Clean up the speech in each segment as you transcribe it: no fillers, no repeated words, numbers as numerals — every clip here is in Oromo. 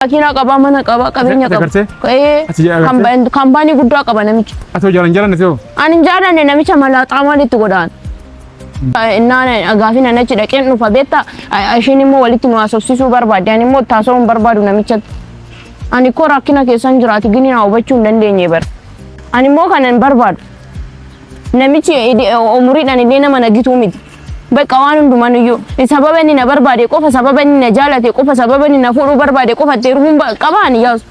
Akina qaba mana qaba qabeenya qaba. Kambani guddaa qaba namichi. Atoo jalan netoo. Ani jaalanne namicha malaaxaa maalitti godhaan. Innaan gaafina nachi dhaqeen dhufa beetta ishiin immoo walitti nu haasofsiisuu barbaadde ani immoo taasisuun barbaadu namichatti. Ani koo rakkina keessan jiraati gini na hubachuu hin dandeenye bar. Ani immoo kanan barbaadu. Namichi umuriidhaan illee nama nagituu miti. Bakka waan hundumaan iyyuu sababa inni na barbaade qofa sababa inni na jaalate qofa sababa inni na fuudhuu barbaade qofa teeruun qabaan yaasu.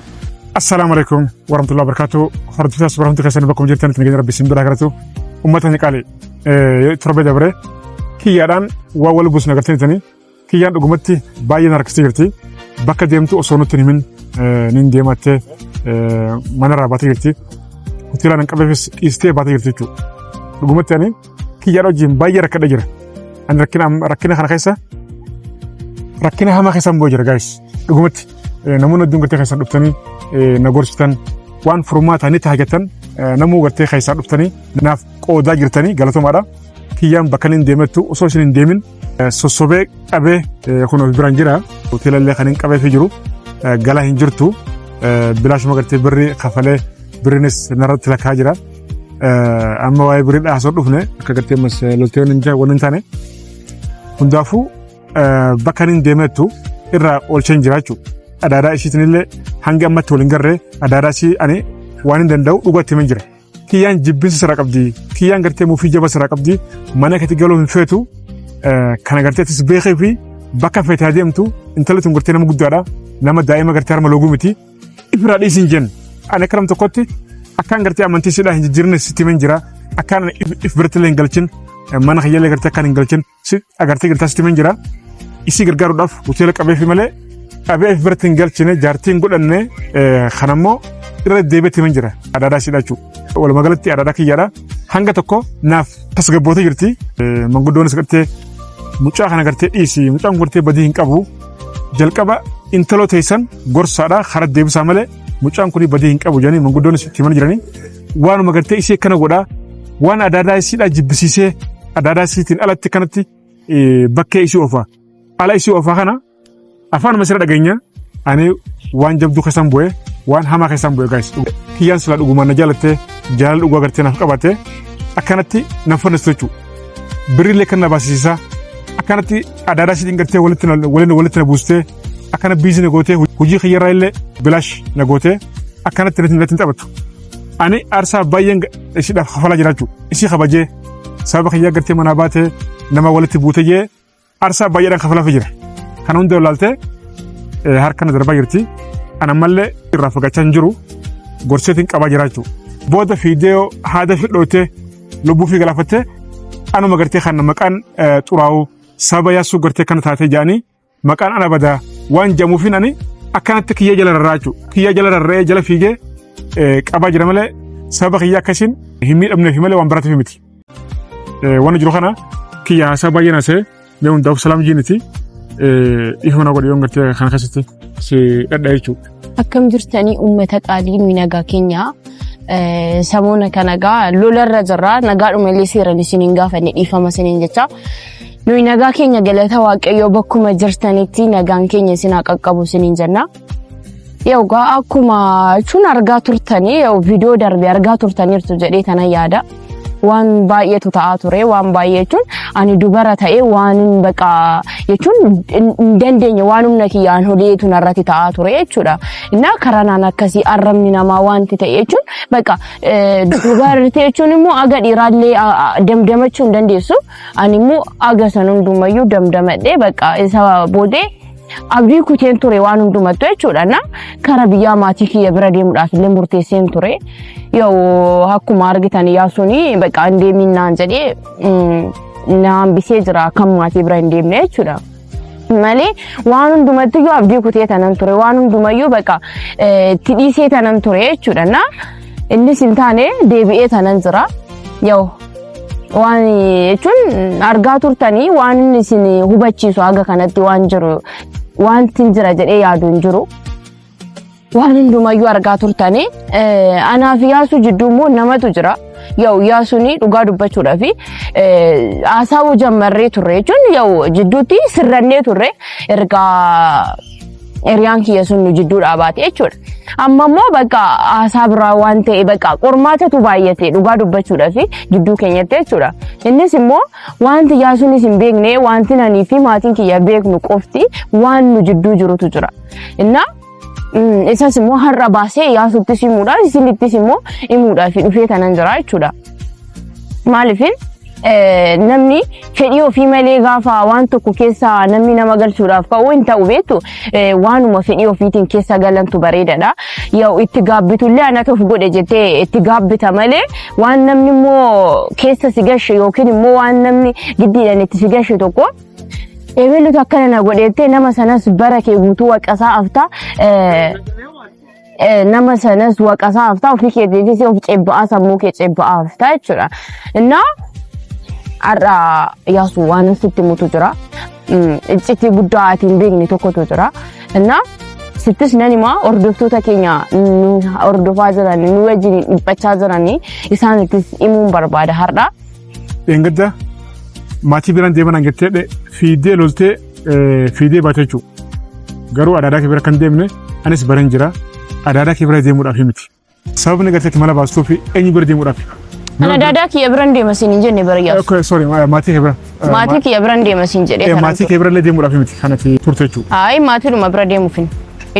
Assalamu alaikum warahmatullahi wabarakatuh. Hordoftoota subhanahu wa ta'ala bakka jirtanitti nageenya rabbi isin barakaratu. Ummata ni qaale torbe dabre kiyyaadhaan waa wal buusna gartanii kiyyaan dhugumatti baay'ee narkisee jirti. Bakka deemtu osoo nutti himin nin deemattee manarraa baatee jirti. Hoteelaan qabeefis dhiistee baatee jirti jechuudha. Dhugumatti ani kiyyaan wajjin baay'ee rakkadha jira. Ani rakkina kana keessa rakkina hamaa keessa mboo jira guys. Dhugumatti namoonni hedduun gartee keessaan dhuftanii na gorsitan waan furmaata ni taajatan namuu gartee keessaan dhuftanii naaf qoodaa jirtanii galatomaadha. Kiyyaan bakka inni deemettu osoo isin hin deemin sossobee qabee kun biraan jira. Hoteelallee kan hin qabee fi jiru galaa hin jirtu bilaashuma gartee birri kafalee birrinis narratti lakkaa jira. Amma waa'ee birrii dhaasoo dhufne akka gartee mas loltoonni hin taane hundaafuu bakka inni deemettu irraa oolcheen jira jechuudha. Adaadaa ishiitinillee hanga ammatti waliin garree adaadaa ishii ani waan hin danda'u dhugatti himan jira. Kiyyaan jibbinsa sirraa qabdi. Kiyyaan gartee muufii jaba sirraa qabdi. Mana keetti galuu hin feetu. Kana garteettis beekee fi bakka feetaa deemtu intalli tun gartee nama guddaadha. Nama daa'ima gartee harma looguu miti. Ifirraa dhiisin jennu. Ani akka nam tokkotti akkaan gartee amantii siidhaa hin jijjiirne sitti himan jira. Akkaan if birattillee hin galchin. Mana kiyyaallee gartee akkaan hin galchin. Agartee gartaa sitti himan jira. Isii gargaaruudhaaf hoteela qabeefi malee qabee if biratti hin galchine jaartiin godhanne kanammoo irra deebiitti himan jira. Adaadaa siidhaa jechuudha. Walumaa galatti adaadaa kiyyaadha. Hanga tokko naaf tasgabbootee jirti. Manguddoonis gartee mucaa kana gartee dhiisi. Mucaan gartee badii hin qabu. Jalqaba intaloo teessan gorsaadha. Hara deebisaa malee mucaan kuni badii hin qabu jedhanii manguddoonis itti himan jiranii. Waanuma gartee isii akkana godhaa. Waan adaadaa isiidhaa jibbisiisee adaadaa isiitiin alatti kanatti bakkee isii oofaa. Ala isii oofaa kana afaan masira dhageenya. Ani waan jabduu keessan bu'ee waan hamaa keessan bu'ee guys. Kiyyaan sila dhugumaan na jaalattee jaalala dhugaa gartee naaf qabattee akkanatti naaf fannistu jechuudha. Birriillee kan na baasisiisaa akkanatti adaadaa isiitiin gartee walitti na buustee akkana biizii na gootee hojii kiyyarraa illee bilaash na gootee akkanatti natti hin taphattu. Ani aarsaa baay'een ishiidhaaf kafalaa jira jechuudha. Isii kabajee sababa kiyyaa gartee manaa baatee nama walitti buutee jee aarsaa baay'eedhaan kafalaafii jira. Kana hunda olaaltee harka na darbaa jirti. Ana mallee irraa fagachaa hin jiru. Gorseetiin qabaa jira jechuudha. Booda fiidiyoo haada fidhootee lubbuu fi galaafattee anuma gartee kan maqaan xuraa'uu sababa yaasuu gartee kana taatee jedhanii maqaan ana badaa waan jamuufiin ani akkanatti kiyya jala rarraa jechuudha. Kiyya jala rarra'ee jala fiigee qabaa jira malee sababa kiyya akkasiin hin miidhamneef malee waan biraatiif miti. Waan jiru kana kiyya haasaa baay'ee naasee mee hundaaf salaam jiiniti ifuna godhe yoon gartee kana keessatti si dhadhaa jechuudha. Akkam jirtanii uummata qaalii nuyi nagaa keenya samoona kana gaa lolarra jirra nagaadhuma illee seeran isiniin gaafanne dhiifama isiniin jecha nuyi nagaa keenya galata waaqayyoo bakkuma jirtanitti nagaan keenya isin haa qaqqabu isiniin jenna. Yoo gaa akkuma jechuun argaa turtanii yoo viidiyoo darbe argaa turtaniirtu jedhee tana yaada. Waan baay'eetu ta'aa ture waan baay'ee jechuun ani dubara ta'ee waan baqa jechuun hin dandeenye waan humna kiyyaan holeetu narratti ta'aa ture jechuudha. Innaa karanaan akkasii arrabni namaa wanti ta'e jechuun baqa dubartii jechuun immoo aga dhiiraallee damdamachuu hin dandeessu. Ani immoo aga san hundumayyuu damdamadhee baqa isa boodee abdii kuteen ture waan hundumattu jechuudha. Na kara biyyaa maatii kiyya bira deemuudhaaf illee murteesseen ture. Yoo akkuma argitan yaasuni baqa hin deeminnaan jedhee na hambisee jira kan maatii bira hin deemne jechuudha. Malee waan hundumattu yoo abdii kutee tanan ture waan hundumayyuu baqa tidhiisee tanan ture jechuudha. Na innis hin taane deebi'ee tanan jira. Yoo waan jechuun argaa turtanii waan inni isin hubachiisu haga kanatti waan jiru wanti jira jedhee yaadu hin jiru. Waan hundumayyuu argaa turtanii anaaf yaasu jidduu immoo namatu jira. Yoo yaasuni dhugaa dubbachuudhaaf haasawu jammarree turre jechuun yoo jidduutti sirrannee turre ergaa Eriyaan kiyya sun nu jidduu dhaabaate jechuudha. Amma immoo bakka haasaa biraa waan ta'e bakka qormaatatu baay'ate dhugaa dubbachuudhaaf jidduu keenyatti jechuudha. Innis immoo wanti yaasuunis hin beekne wanti nanii fi maatiin kiyya beeknu qofti waan nu jidduu jirutu jira. Innaa isas immoo har'a baasee yaasuttis himuudhaaf isinittis immoo himuudhaaf dhufee kanan jira jechuudha. Maaliifin namni fedhii ofii malee gaafa waan tokko keessa namni nama galchuudhaaf ka'u hin ta'u beektu waanuma fedhii ofiitiin keessa galantu bareedadha. Yoo itti gaabbitullee anatu of godhe jettee itti gaabbita malee waan namni immoo keessa si gashe yookiin immoo waan namni giddiidhaan itti si gashe tokko eebelutu akkana na godhettee nama sanas bara kee guutuu waqasaa afta nama sanas waqasaa afta ofii keetiifis of ceebba'aa sammuu kee ceebba'aa afta jechuudha. Innaa arra yaasu waan sitti mutu jira. Iccitii guddaa atiin beekni tokkotu jira. Innaa sittis nanima hordoftoota keenya hordofaa jiran nu wajjin dhiphachaa jiranii isaanittis himuun barbaada har'a. Engadda maatii biraan deeman hangattee fiidee loltee fiidee baate jechuudha. Garuu adaadaa kee bira kan deemne anis baran jira. Adaadaa kee bira deemuudhaaf miti. Sababni garteetti mala baastuu fi eenyu bira deemuudhaaf. Ana adaadaa kiyya biraan deema siin hin jenne bara yaasu. Okay, sorry, maatii kee bira. Maatii kiyya biraan deema siin jedhee kana. Maatii kee bira illee deemuudhaaf miti kanatti turte jechuudha. Ayi maatiidhuma bira deemuufin.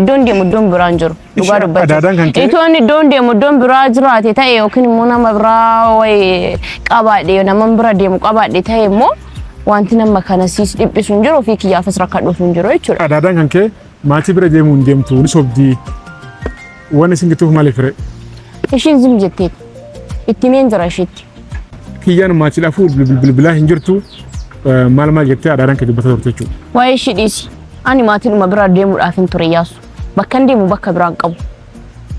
Iddoon deemu iddoon biraan jiru. Dhugaa dubbatu. Adaadaan kan kee. Itoon iddoon deemu iddoon biraa jiraate ta'e yookiin immoo nama biraa wayii qabaadhe nama bira deemu qabaadhe ta'e immoo wanti nama kana siis dhiphisu hin jiru ofii kiyyaafis rakkadhuuf hin jiru jechuudha. Adaadaan kan kee maatii bira deemuu hin deemtu ni sobdii. Waan isin gituuf maaliif fire? Ishiin zim jetteeti. Itti meen jira ishiitti. Kiyyaan maatiidhaafuu bilbilaa hin jirtu maal jettee adaadaan kee dubbata turte jechuudha. Waa'ee ishii dhiisi. Ani maatiidhuma bira deemuudhaaf hin ture yaasu. Bakka hin deemu bakka biraan qabu.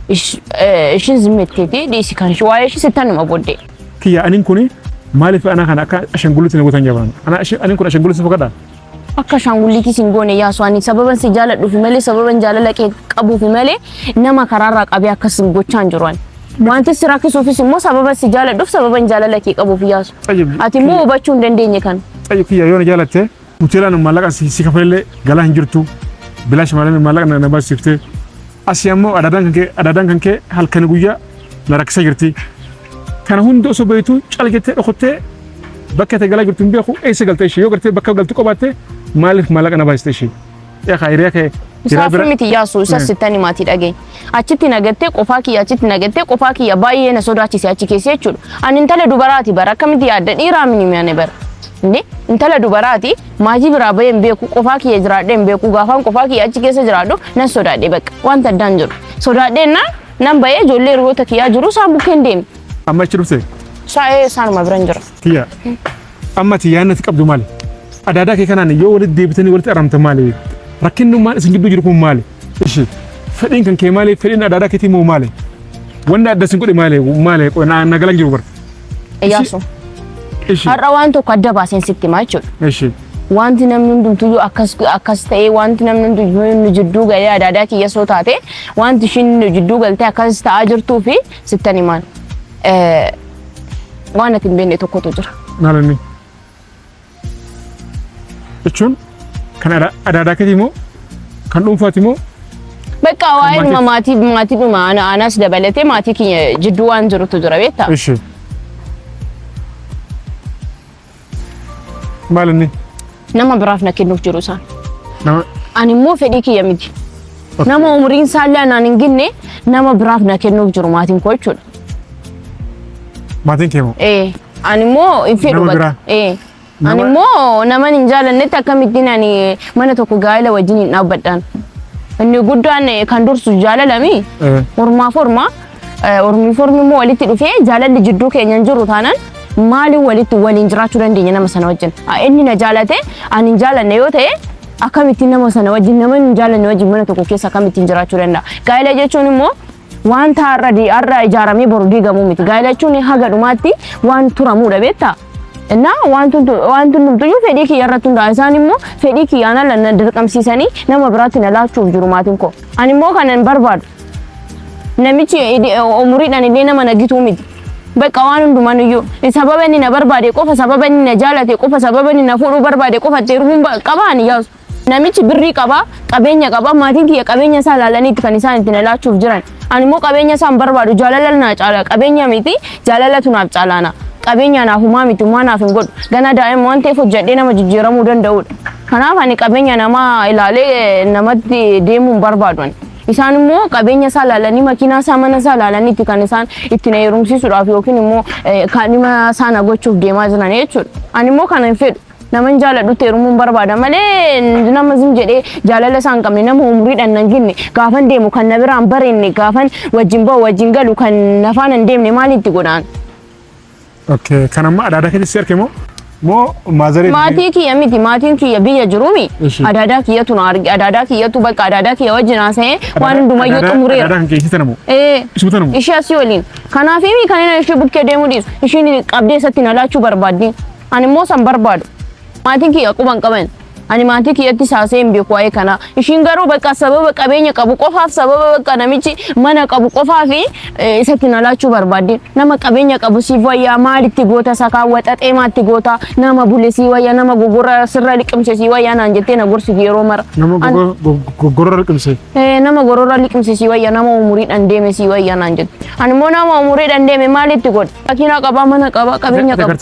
Ishiin zim jetteeti dhiisi kan ishii waa'ee ishii sittan nima booddee. Kiyya aniin kuni maaliif ana kana akka ashangullitti na gootan jabaan? Aniin kun ashangullitti fakkaata? Akka ashangullitti sin goone yaasu ani sababan si jaaladhuufi malee sababan jaalala kee qabuufi malee nama karaarraa qabee akkasin gochaan jiru ani. Wanti si rakkisuufis immoo sababan si jaaladhuuf sababan jaalala kee qabuufi yaasu. Ati immoo hubachuu hin dandeenye kana. Xayyu kiyya yoo na jaalatte hoteelaan maallaqa si kafallee galaa hin jirtu bilaash maallaqa na baasiftee asii ammoo adaadaan kan kee halkan guyyaa na rakkisa jirti. Kana hundi osoo beektu calqettee dhokottee bakka itti galaa jirtu hin beeku eessa galtee ishee yoo gartee bakka galtu qabaatte maaliif maallaqa na baasiste ishee? Yaa hiriyaa kee Isaafi miti yaasu isa sittani maatii dhageen. Achitti nagattee qofaa kiyya achitti nagattee qofaa kiyya baay'ee na sodaachise achi keessa jechuudha. Ani intala dubaraati bara akkamitti yaadda dhiiraa mini mi'ane bara. Inde intala dubaraati maatii biraa bahee hin beeku qofaa kiyya jiraadhee hin beeku gaafaan qofaa kiyya achi keessa jiraadhu nan sodaadhee bakka wanta addaan jiru. Sodaadhee nan bahee ijoollee hiriyoota kiyyaa jiru isaan bukkeen deemi. Amma achi dhufte? Saa'ee isaanuma biran jira. Kiyya amma ati yaannati qabdu maali? Adaadaa kee kanaan yoo walitti deebitanii walitti aramtan maali? Rakkinummaan isin gidduu jiru kun maali? Ishi fedhiin kan kee maali? Fedhiin adaadaa keetii moo maali? Wanni adda isin godhe maali? Maali? Na galan jiru bar. Iyaasu. Har'a waan tokko adda baaseen sitti himaa jechuudha. Ishi. Wanti namni hundumtuu akkas ta'ee wanti namni hundumtuu jidduu galee adaadaa kiyya soo taate wanti ishiin jidduu galtee akkas ta'aa jirtuu fi sittan himaan. Waan ati hin beekne tokkotu jira. Maalinni? Jechuun kan adaadaa keetii moo kan dhuunfaati moo? Bakka waa'ee dhuma maatii dhuma anas dabalatee maatii kiyya jidduu waan jirutu jira beektaa? Ishi. Maalinni? Nama biraaf na kennuuf jiru isaan. Nama? Ani immoo fedhii kiyya miti. Nama umriin isaallee anaan hin ginne nama biraaf na kennuuf jiru maatiin koo jechuudha. Maatiin kee moo? Ani immoo hin fedhu bakka. Ani immoo naman hin jaalannetti akkamittiin ani mana tokko gaa'ela wajjin hin dhaabbadhaan. Inni guddaan kan dursu jaalalami. Ormaaf ormaa. Ormiif ormi immoo walitti dhufee jaalalli jidduu keenya hin jiru taanaan maaliin waliin jiraachuu dandeenya nama sana wajjin. Inni na jaalate ani hin jaalanne yoo ta'e akkamittiin nama sana wajjin nama hin jaalanne wajjin mana tokko keessa akkamittiin jiraachuu danda'a. Gaa'ela jechuun immoo wanta har'a ijaaramee boru diigamuu miti. Gaa'ela jechuun haga dhumaatti waan turamuudha beektaa? Wanti hundumtuu fedhii kiyya irratti hundaa'a. Isaan immoo fedhii kiyyaan ala na dirqamsiisanii nama biraatti na laachuuf jiru maatiin koo. Ani immoo kana hin barbaadu. Namichi umuriidhaan illee nama nagituu miti. Bakka waan hundumaan iyyuu sababa inni na barbaade qofa sababa inni na jaalate qofa sababa inni na fuudhuu barbaade qofa itti hirmuun qabaan yaasu. namichi birrii qaba qabeenya qaba maatiin kiyya qabeenya isaa ilaalaniitti kan isaan ittiin ilaachuuf jiran ani immoo qabeenya isaan barbaadu jaalala naa caala qabeenya miti jaalalatu naaf caalaana qabeenya naaf humaa miti humaa naaf hin godhu gana daa'ima waan ta'eef hojjedhee nama jijjiiramuu danda'udha kanaaf ani qabeenya namaa ilaalee namatti deemuu hin barbaadu isaan immoo qabeenya isaa ilaalanii makiinaa isaa mana isaa ilaalaniitti kan isaan ittiin heerumsiisuudhaaf yookiin immoo kaadhima isaa gochuuf deemaa jiran jechuudha ani immoo kana hin fedhu naman jaaladhutti heerumuun barbaada malee nama zim jedhee jaalala isaa hin qabne nama umuriidhaan nan ginne gaafan deemu kan na biraan barenne gaafan wajjin ba'u wajjin galu kan nafaan hin deemne maalitti godhaan. Okay, kanamma adaada keessatti argamu moo maazaree maatii kiyya miti maatiin kiyya biyya jirumi adaada kiyyatu na arge adaada kiyyatu bakka adaada kiyya wajjin haasa'ee waan hundumayyuu xumureera. Adaada kan keessatti namu. Isuma namu. Ishee asii waliin kanaaf kan inni ishee bukkee deemuu dhiisu ishiin qabdee isatti na laachuu barbaaddi ani immoo san barbaadu. maatiin kiyya quban qaban ani maatii kiyyatti saasee hin beeku waa'ee kana ishiin garuu bakka sababa qabeenya qabu qofaaf sababa bakka namichi mana qabu qofaaf isatti na laachuu barbaadde nama qabeenya qabu siif wayyaa maalitti goota sakaa waxaxee maatti goota nama bule sii wayyaa nama gogorra sirra liqimse sii wayyaa naan jettee na gorsiti yeroo mara nama gogorra liqimse nama gororra liqimse sii wayyaa nama umuriidhaan deeme sii wayyaa naan jette ani immoo nama umuriidhaan deeme maalitti godha makiinaa qaba mana qaba qabeenya qaba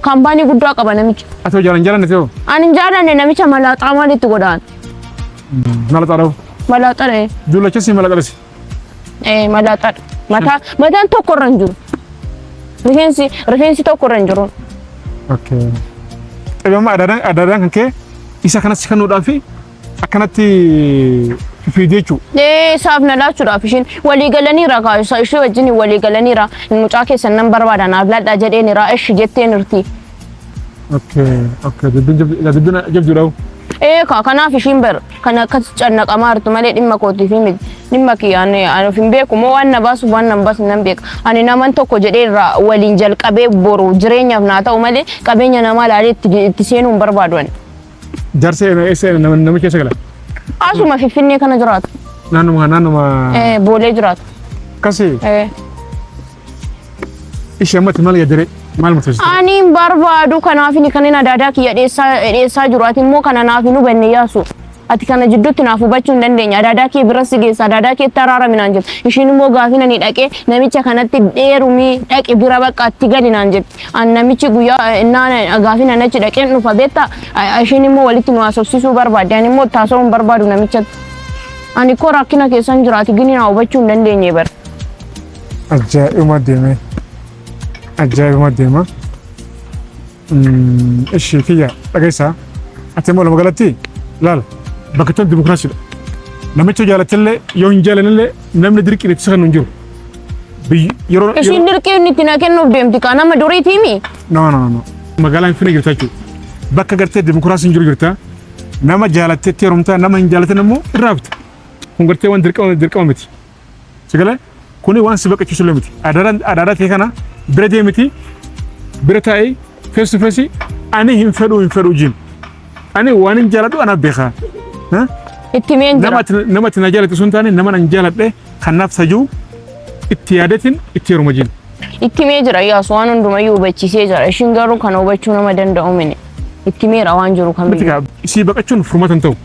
kaampaanii guddaa qaba namichi atoo jaalan ta'u ani jaalanne namicha malaaxaa maalitti godhaan malaaxaa dhawu malaaxaa duulachasi malaaxaasi malaaxaa mataan tokko irra hin jiru rifeensi tokko irra hin jiru. Okay. Eeyyama adaadaan kan kee isa kanatti kennuudhaaf akkanatti fiidee jechuudha. Isaaf na laachuudhaaf ishiin walii galaniira kaayusa ishee wajjin walii galaniira mucaa keessan nan barbaada naaf laadhaa jedheeniira ishi jettee nirti. Okay. Dubbina jabduudhaaf. Kanaaf ishiin bar kan akkas cannaqamaa jirtu malee dhimma kootiif miti dhimma kiyyaan ani hin beeku moo waan na baasuuf waan na baasu nan beeka ani naman tokko jedhee irraa waliin jalqabee boru jireenyaaf naa ta'u malee qabeenya namaa ilaalee itti seenuu hin barbaadu ani. Jaarsee nama keessa gala. Asuma Finfinnee kana jiraatu. Naannuma. Boolee jiraatu. Akkasii. Ishee ammatti maal yaaddaree maal murteessitu? Ani hin barbaadu kanaaf inni kan inni adaadaa kiyya dheessaa jiru ati immoo kana naaf hin hubanne yaasu. Ati kana jidduutti naaf hubachuu hin dandeenya adaadaa kee biras geessa adaadaa keetti araarami naan jedhu ishiin immoo gaafina ni dhaqee namicha kanatti dheerumii dhaqe bira bakka atti gadi naan jedhu an namichi guyyaa innaan gaafina nachi dhaqeen dhufa beetta ishiin immoo walitti nu haasofsiisuu barbaadde ani immoo taasoo hin barbaadu namichatti ani koo rakkina keessan jiraati gini naa hubachuu hin dandeenye bara. Ajaa'ibuma deema. Ishee kiyya dhageessaa ati immoo lama galatti laala. Bakka tun dimokiraasiidha. Namicha jaalattillee yoo hin jaalanillee namni dirqii itti kan hin jiru. Yeroo ishiin dirqii inni itti na kennuuf deemti kaa nama duriitii mi? No. Magaalaan Finfinnee jirta jechuudha. Bakka gartee dimokiraasiin jiru jirta. Nama jaalatteetti heerumtaa nama hin jaalatin immoo irraa bita. Kun gartee waan dirqama miti. Sigalee kuni waan si baqachiisu illee miti. Adaadaa ta'e kana bira deemiti bira taa'ee face to face ani hin fedhu jiin. Ani waan hin jaaladhu anaaf beekaa. Itti meen jira. Nama itti na jaalatu sun taane nama nan jaaladhe kanaaf sajuu itti yaadatin itti heeruma jiin. Itti mee jira yaasu waan hundumayyuu hubachiisee jira ishiin garuu kana hubachuu nama danda'u mini. Itti meera waan jiru kan biraa. Isii baqachuun furmaata hin ta'u.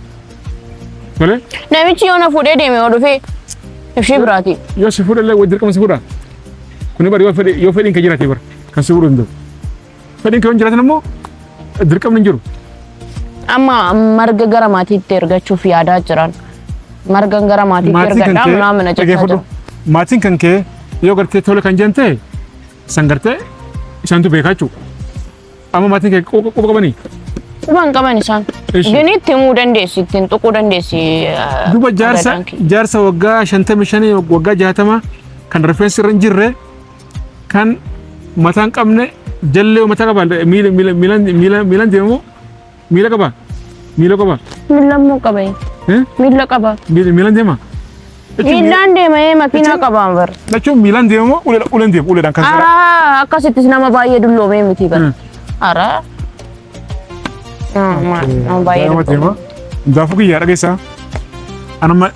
Malee? Namichi yoo na fuudhee deeme yoo dhufee ishee biraati. Yoo si fuudhallee dirqama si fuudha. Kuni bari yoo fedhiin kee jiraate bara kan si fuudhu hin ta'u. Fedhiin kee yoo hin jiraatan immoo dirqamni hin jiru. Amma marga gara maatiitti ergachuuf yaadaa jiran. Marga gara maatiitti ergadhaa munaa mana jechaa jiru. Maatiin kan kee yoo gartee tole kan jiran ta'e san gartee isaantu beekaa jechuudha. Amma maatiin kee quba qabanii? Quba hin qaban isaan. Gini itti himuu dandeessi ittiin tuquu dandeessi. Duuba jaarsa waggaa 55 waggaa 60 kan rifeensi irra hin jirre kan mataa hin qabne jallee mataa qaba miilan deemu miila qaba. Miila moo qaba? Miila qaba. Miilan deema? Miilaan deema makiinaa qabaan bar. Jechuun miilaan deema moo uleen deema uleedhaan kan jira? Akkasittis nama baay'ee dulloomee miti bara. Nama baay'ee dulloomee. Daafuu kiyyaa dhageessaa. Anamma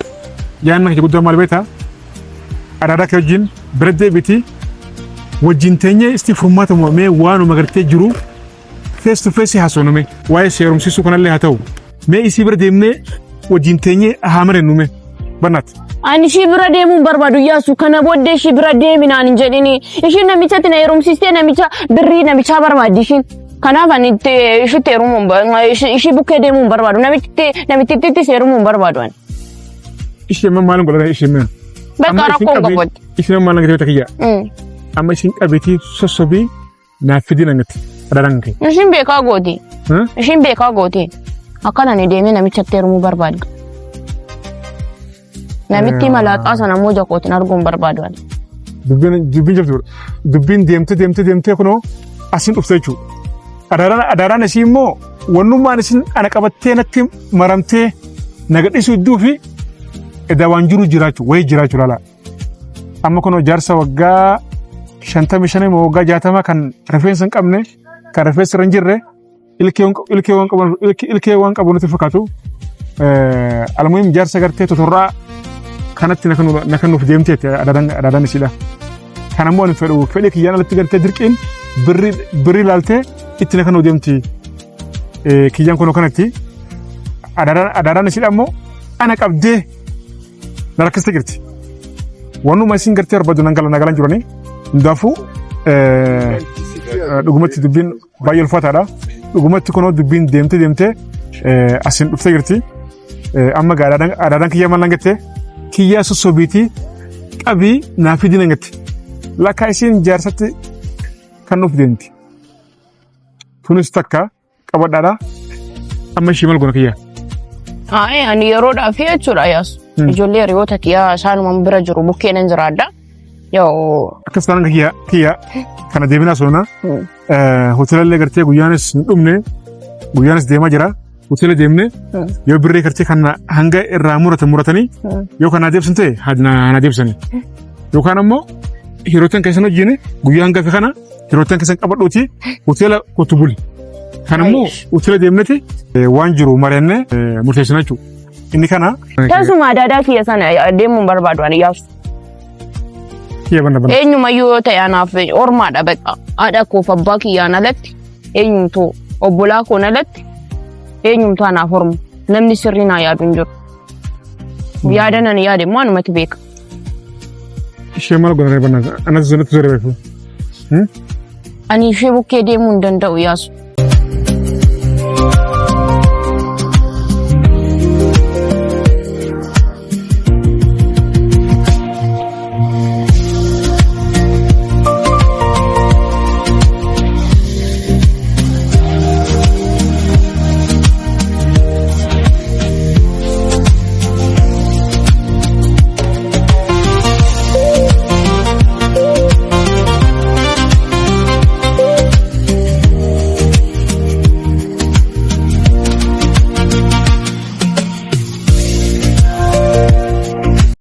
yaadna kee guddaa maal beektaa? Adaadaa kee wajjin bira deebiti wajjin teenyee isti furmaata mee waanuma gartee jiru face to face haasofnume waa'ee seerumsiisuu kanallee haa ta'u Mee isii bira deemnee wajjin teenyee haamare nume bannaat. Ani ishii bira deemuun barbaadu yaasu kana booddee ishii bira deeminaan hin jedhini. Ishiin namichatti na heerumsiistee namicha birrii namichaa barbaaddi ishiin. Kanaaf ani ishiitti heerumuun ishii bukkee deemuun barbaadu. Namichittis heerumuun barbaadu ani. Isheen maalin godhata isheen? Bakka rakkoon qabaatti. Isheen maalin gadi takiyyaa? Amma isheen qabeetii sossobii naaf fidii nangatti. Adadaan kee. Ishiin beekaa gooti. Ishiin beekaa gooti. Akkana ni deemee namichatti heerumuu barbaadu. Namitti malaaxaa sana immoo jakootiin arguun barbaadu ani. Dubbiin jirtu dubbiin deemtee kunoo asiin dhufte jechuudha. Adaaraan ishii immoo wannummaan isin ana qabattee natti maramtee nagadhiisuu iddoo fi edaa waan jiru jiraachuu wayii jiraachuu laala. Amma kunoo jaarsa waggaa 55 moo waggaa 60 kan rifeensa hin qabne kan rifeensa irra hin jirre ilkee waan qabu nuti fakkaatu. Almuhiim jaarsa gartee totorraa kanatti na nuuf deemteetti adaadaan isiidha. Kan ammoo ani fedhii kiyyaan alatti gartee dirqiin birrii laaltee itti na nuuf deemti. Kiyyaan kunoo kanatti adaadaan isiidha ammoo ana qabdee na rakkiste jirti. Wannuma isin gartee barbaadu nagalan jiranii hundaafuu dhugumatti dubbiin baay'ee ulfaataadha. Dhugumatti kunoo dubbiin deemtee asiin dhuftee jirti. Amma adaadaan kiyyaa maal nangattee kiyyaa sossobiitii qabii naaf fidii nangatte. Lakkaa isiin jaarsatti kan nuuf deemti. Tunis takka qabadhaadha. Amma ishii maal goona kiyyaa? Ani yeroodhaaf jechuudha yaasu. Ijoollee hiriyoota kiyyaa isaanuma bira jiru bukkeen hin jiraadha. Akkas taanaan kiyyaa kana deebinaa soona. Hoteelallee gartee guyyaanis hin dhumne guyyaanis deemaa jira. Hoteela deemne yoo birree gartee kan hanga irraa muratanii yoo kanaa deebsan ta'e haa deebsanii. Yookaan ammoo hirootaan keessan hojiin guyyaa hangafe kana hirootaan keessan qabadhuuti hoteela kottu buli. Kan ammoo hoteela deemneti waan jiru mari'annee murteessina jechuudha. Inni kana. Keessumaa adaadaa kiyya sana deemuun barbaadu ani yaasu. Eenyumayyuu yoo ta'e anaaf ormaadha beekaa. Haadha koof abbaa kiyyaan alatti eenyumtuu obbolaa koon alatti eenyumtuu anaaf ormu. Namni sirrii naa yaadu hin jiru. Yaadan ani yaade immoo anumatti beeka. Ishee maal godhanii banaa? Anas zonatti zore beeku. Ani ishee bukkee deemuu hin danda'u yaasu.